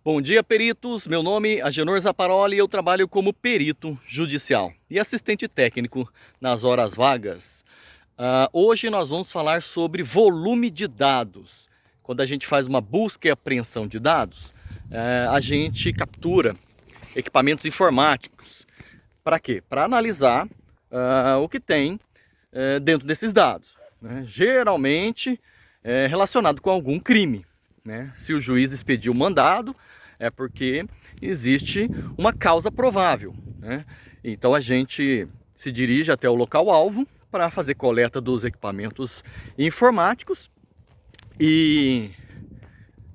Bom dia, peritos. Meu nome é Agenor Zaparoli e eu trabalho como perito judicial e assistente técnico nas horas vagas. Hoje nós vamos falar sobre volume de dados. Quando a gente faz uma busca e apreensão de dados, a gente captura equipamentos informáticos. Para quê? Para analisar o que tem dentro desses dados, né? Geralmente relacionado com algum crime, né? Se o juiz expediu o mandado, é porque existe uma causa provável, né? Então a gente se dirige até o local-alvo para fazer coleta dos equipamentos informáticos e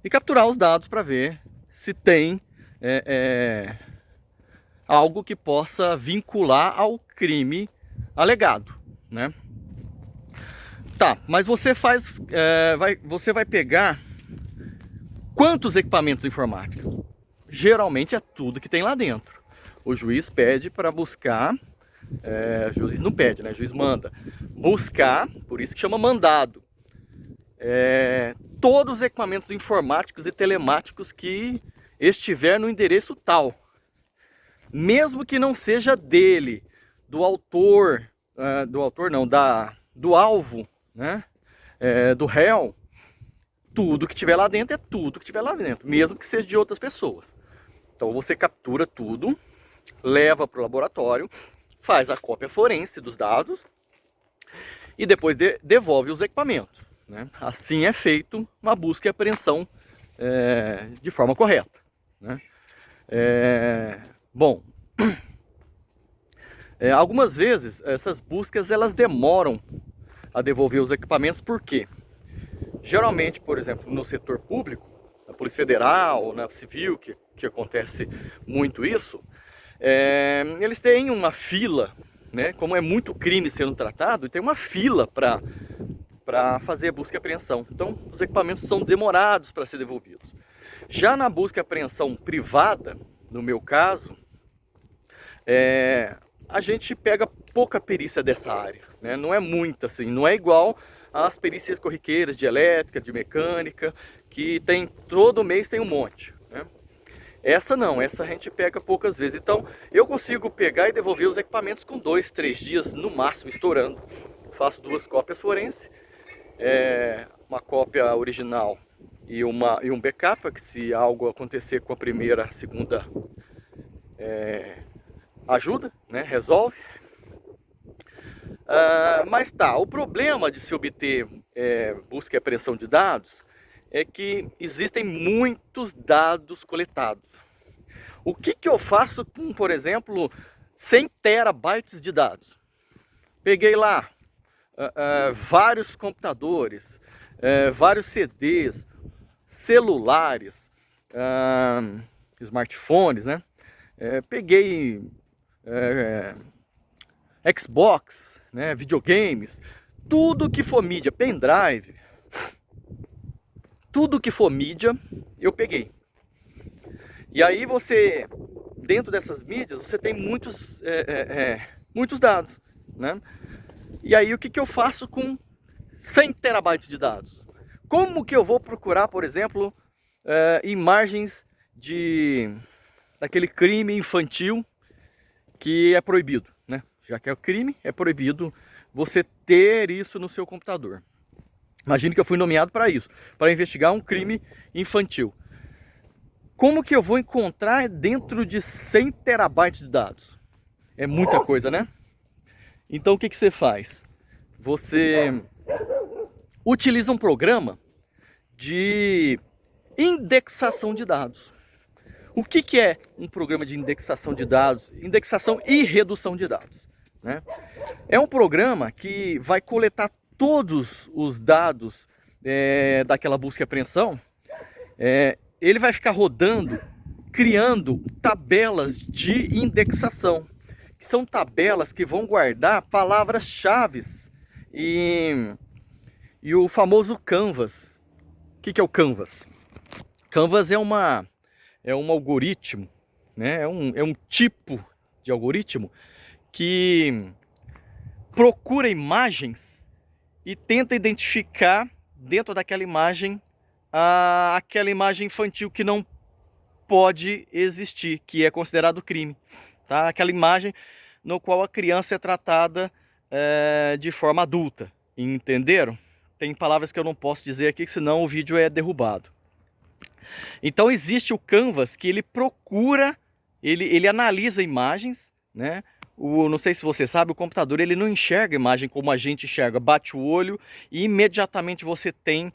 capturar os dados para ver se tem algo que possa vincular ao crime alegado, né? Tá, mas você você vai pegar quantos equipamentos informáticos? Geralmente é tudo que tem lá dentro. O juiz pede para buscar, o juiz não pede, né? O juiz manda buscar, por isso que chama mandado, todos os equipamentos informáticos e telemáticos que estiver no endereço tal. Mesmo que não seja dele, do autor, do alvo, né? Do réu, tudo que tiver lá dentro é tudo que tiver lá dentro, mesmo que seja de outras pessoas. Então você captura tudo, leva para o laboratório, faz a cópia forense dos dados e depois devolve os equipamentos, né? Assim é feito uma busca e apreensão de forma correta, né? Bom, algumas vezes essas buscas elas demoram a devolver os equipamentos, por quê? Geralmente, por exemplo, no setor público, na Polícia Federal, na Civil, que acontece muito isso, eles têm uma fila, né? Como é muito crime sendo tratado, tem uma fila para fazer a busca e apreensão. Então, os equipamentos são demorados para ser devolvidos. Já na busca e apreensão privada, no meu caso, a gente pega pouca perícia dessa área, né? Não é muita, assim, não é igual às perícias corriqueiras de elétrica, de mecânica, que tem todo mês tem um monte, né? Essa não, essa a gente pega poucas vezes. Então eu consigo pegar e devolver os equipamentos com 2, 3 dias no máximo, estourando. Faço 2 cópias forenses, uma cópia original e um backup, que se algo acontecer com a primeira, a segunda ajuda, né? Resolve. Mas tá, o problema de se obter busca e apreensão de dados é que existem muitos dados coletados. O que eu faço com, por exemplo, 100 terabytes de dados? Peguei lá vários computadores, vários CDs, celulares, smartphones, né? Peguei Xbox, né, videogames, tudo que for mídia, pendrive, tudo que for mídia, eu peguei. E aí você, dentro dessas mídias, você tem muitos dados, né? E aí o que eu faço com 100 terabytes de dados? Como que eu vou procurar, por exemplo, imagens daquele crime infantil que é proibido, né? Já que é o crime, é proibido você ter isso no seu computador. Imagine que eu fui nomeado para isso, para investigar um crime infantil. Como que eu vou encontrar dentro de 100 terabytes de dados? É muita coisa, né? Então o que você faz? Você utiliza um programa de indexação de dados. O que é um programa de indexação de dados? Indexação e redução de dados, né? É um programa que vai coletar todos os dados daquela busca e apreensão. Ele vai ficar rodando, criando tabelas de indexação, que são tabelas que vão guardar palavras-chave e o famoso Canvas. O que é o Canvas? Canvas é um algoritmo, né? É um tipo de algoritmo que procura imagens e tenta identificar dentro daquela imagem aquela imagem infantil que não pode existir, que é considerado crime, tá? Aquela imagem no qual a criança é tratada de forma adulta, entenderam? Tem palavras que eu não posso dizer aqui, senão o vídeo é derrubado. Então existe o Canvas, que ele procura, ele analisa imagens, né? Não sei se você sabe, o computador ele não enxerga a imagem como a gente enxerga, bate o olho e imediatamente você tem,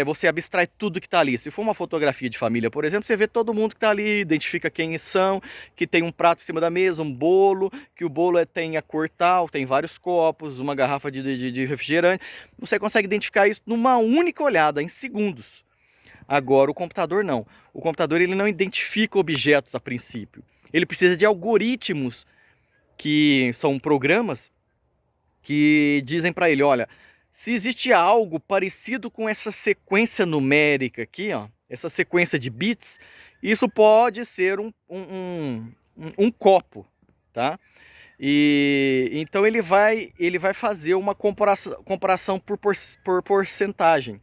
você abstrai tudo que está ali. Se for uma fotografia de família, por exemplo, você vê todo mundo que está ali, identifica quem são, que tem um prato em cima da mesa, um bolo, que o bolo tem a cor tal, tem vários copos, uma garrafa de refrigerante. Você consegue identificar isso numa única olhada, em segundos. Agora o computador não. O computador ele não identifica objetos a princípio. Ele precisa de algoritmos, que são programas que dizem para ele, olha, se existe algo parecido com essa sequência numérica aqui, ó, essa sequência de bits, isso pode ser um copo, tá? E então ele vai fazer uma comparação por porcentagem.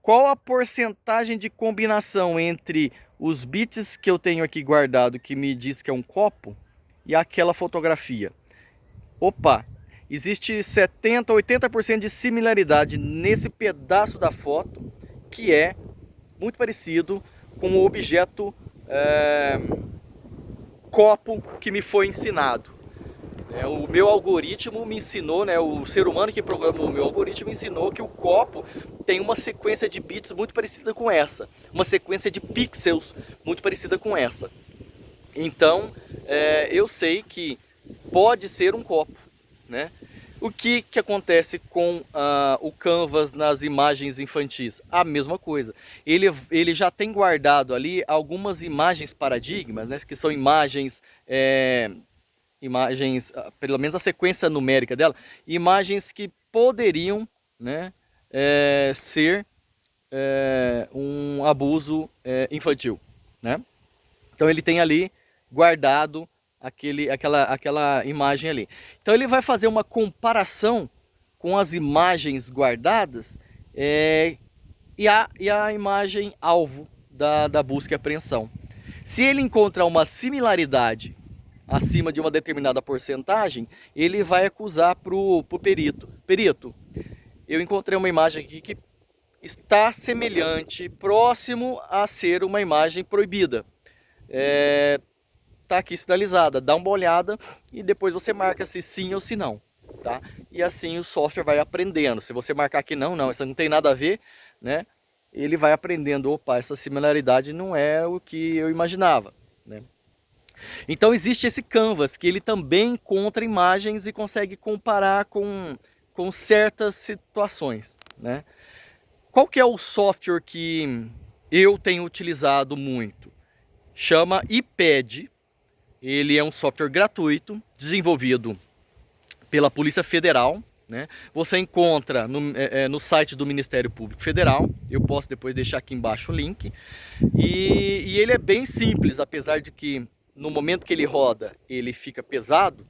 Qual a porcentagem de combinação entre os bits que eu tenho aqui guardado, que me diz que é um copo, e aquela fotografia? Opa, existe 70, 80% de similaridade nesse pedaço da foto, que é muito parecido com o objeto copo que me foi ensinado. O meu algoritmo me ensinou, né, o ser humano que programou o meu algoritmo me ensinou que o copo tem uma sequência de bits muito parecida com essa, uma sequência de pixels muito parecida com essa. Então, eu sei que pode ser um copo, né? O que acontece com o Canvas nas imagens infantis? A mesma coisa. Ele já tem guardado ali algumas imagens paradigmas, né? Que são imagens, pelo menos a sequência numérica dela, imagens que poderiam, né, ser um abuso infantil, né? Então ele tem ali guardado aquela imagem ali. Então ele vai fazer uma comparação com as imagens guardadas e a imagem alvo da busca e apreensão. Se ele encontrar uma similaridade acima de uma determinada porcentagem, ele vai acusar para o perito. Perito, eu encontrei uma imagem aqui que está semelhante, próximo a ser uma imagem proibida. Tá aqui sinalizada, dá uma olhada e depois você marca se sim ou se não, tá? E assim o software vai aprendendo. Se você marcar que não, isso não tem nada a ver, né? Ele vai aprendendo, opa, essa similaridade não é o que eu imaginava, né? Então existe esse Canvas, que ele também encontra imagens e consegue comparar com certas situações, né? Qual que é o software que eu tenho utilizado muito? Chama iPad. Ele é um software gratuito, desenvolvido pela Polícia Federal, né? Você encontra no site do Ministério Público Federal. Eu posso depois deixar aqui embaixo o link. E ele é bem simples, apesar de que no momento que ele roda, ele fica pesado,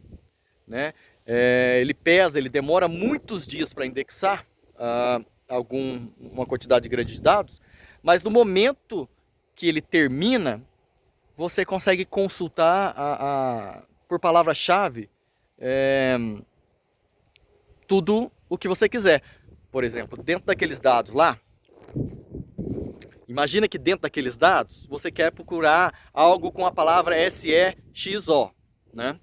né? Ele pesa, ele demora muitos dias para indexar uma quantidade grande de dados, mas no momento que ele termina, você consegue consultar por palavra-chave tudo o que você quiser. Por exemplo, dentro daqueles dados lá, imagina que dentro daqueles dados você quer procurar algo com a palavra SEXO, né?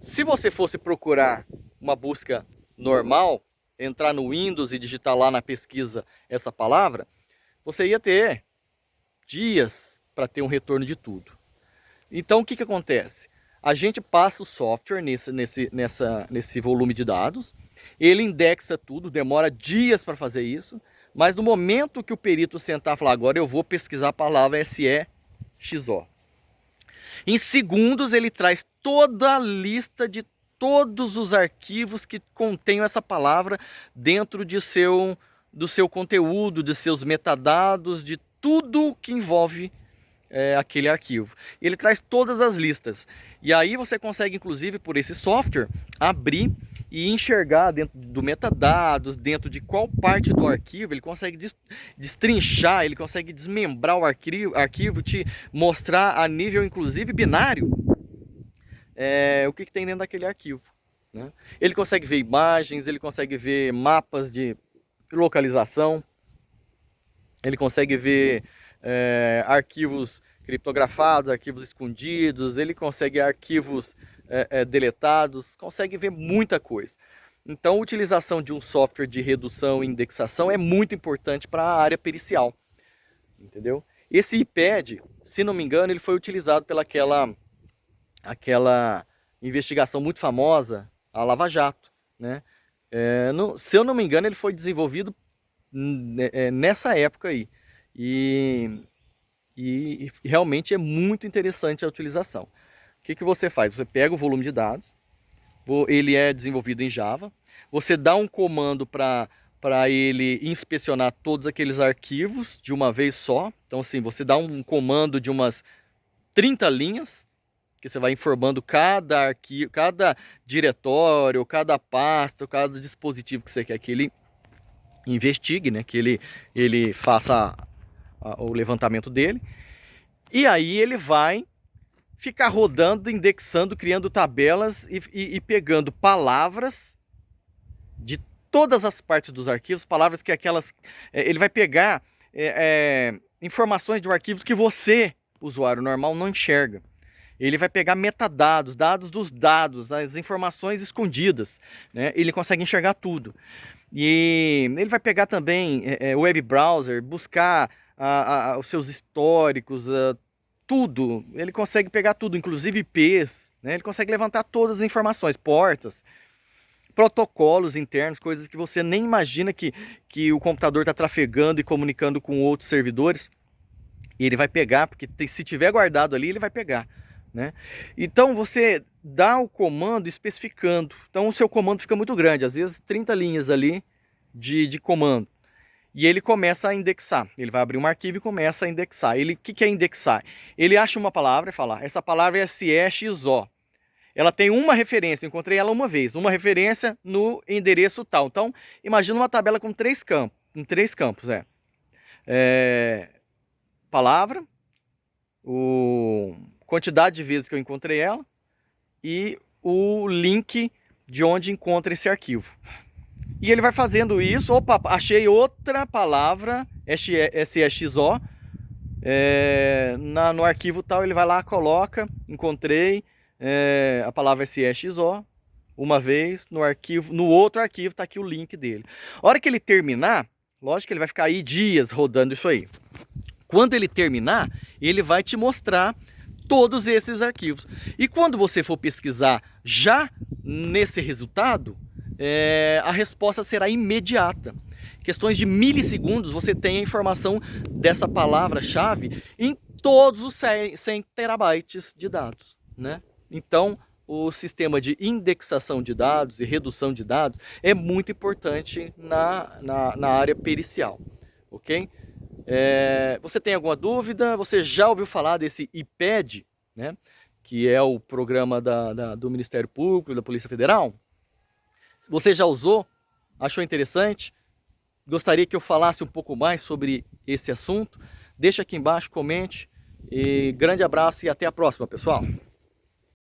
Se você fosse procurar uma busca normal, entrar no Windows e digitar lá na pesquisa essa palavra, você ia ter dias para ter um retorno de tudo. Então o que acontece? A gente passa o software nesse volume de dados, ele indexa tudo, demora dias para fazer isso, mas no momento que o perito sentar e falar, agora eu vou pesquisar a palavra SEXO, em segundos ele traz toda a lista de todos os arquivos que contêm essa palavra dentro do seu conteúdo, de seus metadados, de tudo que envolve aquele arquivo. Ele traz todas as listas. E aí você consegue, inclusive, por esse software, abrir e enxergar dentro do metadados, dentro de qual parte do arquivo, ele consegue destrinchar, ele consegue desmembrar o arquivo, te mostrar a nível inclusive binário o que tem dentro daquele arquivo, né? Ele consegue ver imagens, ele consegue ver mapas de localização, ele consegue ver arquivos criptografados, arquivos escondidos, ele consegue arquivos deletados, consegue ver muita coisa. Então a utilização de um software de redução e indexação é muito importante para a área pericial, entendeu? Esse IPED, se não me engano, ele foi utilizado pela aquela investigação muito famosa, a Lava Jato, né? Se eu não me engano, ele foi desenvolvido nessa época aí. E realmente é muito interessante a utilização. O que você faz? Você pega o volume de dados, ele é desenvolvido em Java, você dá um comando para ele inspecionar todos aqueles arquivos de uma vez só. Então assim, você dá um comando de umas 30 linhas, que você vai informando cada arquivo, cada diretório, cada pasta, cada dispositivo que você quer que ele investigue, né? Que ele faça o levantamento dele. E aí ele vai ficar rodando, indexando, criando tabelas e pegando palavras de todas as partes dos arquivos, palavras que ele vai pegar informações de arquivos que você, usuário normal, não enxerga. Ele vai pegar metadados, dados dos dados, as informações escondidas, né? Ele consegue enxergar tudo. E ele vai pegar também web browser, buscar os seus históricos, tudo. Ele consegue pegar tudo, inclusive IPs, né? Ele consegue levantar todas as informações, portas, protocolos internos, coisas que você nem imagina que o computador está trafegando e comunicando com outros servidores. E ele vai pegar, porque se tiver guardado ali, ele vai pegar, né? Então você dá o comando especificando. Então o seu comando fica muito grande, às vezes 30 linhas ali de comando. E ele começa a indexar. Ele vai abrir um arquivo e começa a indexar. O que é indexar? Ele acha uma palavra e fala, essa palavra é SEXO. Ela tem uma referência, eu encontrei ela uma vez, uma referência no endereço tal. Então, imagina uma tabela com três campos, palavra, quantidade de vezes que eu encontrei ela e o link de onde encontra esse arquivo. E ele vai fazendo isso, opa, achei outra palavra, SEXO, no arquivo tal, ele vai lá, coloca, encontrei a palavra SEXO, uma vez, no outro arquivo está aqui o link dele. A hora que ele terminar, lógico que ele vai ficar aí dias rodando isso aí. Quando ele terminar, ele vai te mostrar todos esses arquivos. E quando você for pesquisar já nesse resultado, a resposta será imediata. Questões de milissegundos, você tem a informação dessa palavra-chave em todos os 100 terabytes de dados, né? Então, o sistema de indexação de dados e redução de dados é muito importante na área pericial, ok? Você tem alguma dúvida? Você já ouviu falar desse IPED, né? Que é o programa do Ministério Público, da Polícia Federal? Você já usou? Achou interessante? Gostaria que eu falasse um pouco mais sobre esse assunto? Deixa aqui embaixo, comente. E grande abraço e até a próxima, pessoal!